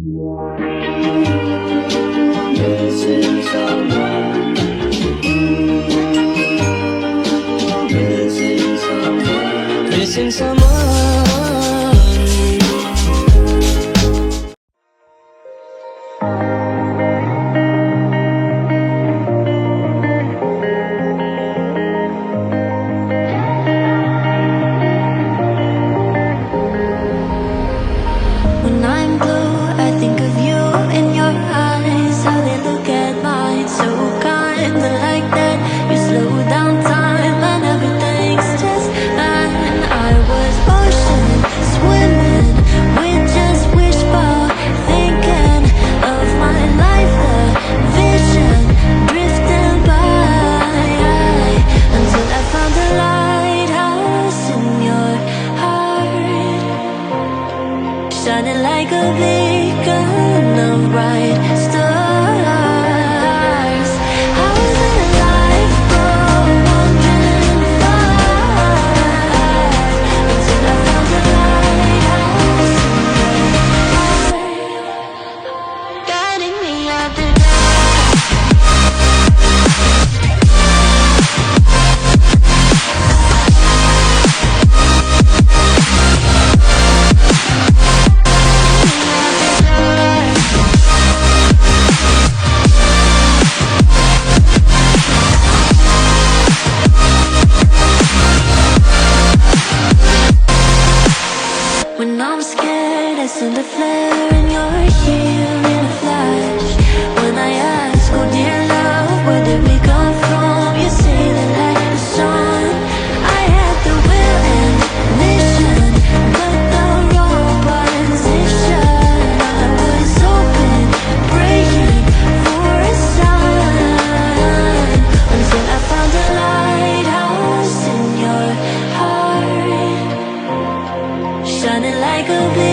Missing someone. Missing someone. Missing someone. When I'm blue, I think of you in your eyes, how they look at mine, so kinda like that. You slow down time and everything's just fine. I was ocean swimming with just wishful thinking of my life, the vision drifting by, until I found a lighthouse in your heart, shining like a beacon of bright stars. I was in life for wandering far, until I found a lighthouse in your heart, guiding me out the When I'm scared, I send a flare and you're here in a flash. When I ask, oh dear love, where did we come from? You say that life is on. I had the will and mission, but the wrong position. I was open, praying for a sign, until I found a lighthouse in your heart, shining like a beacon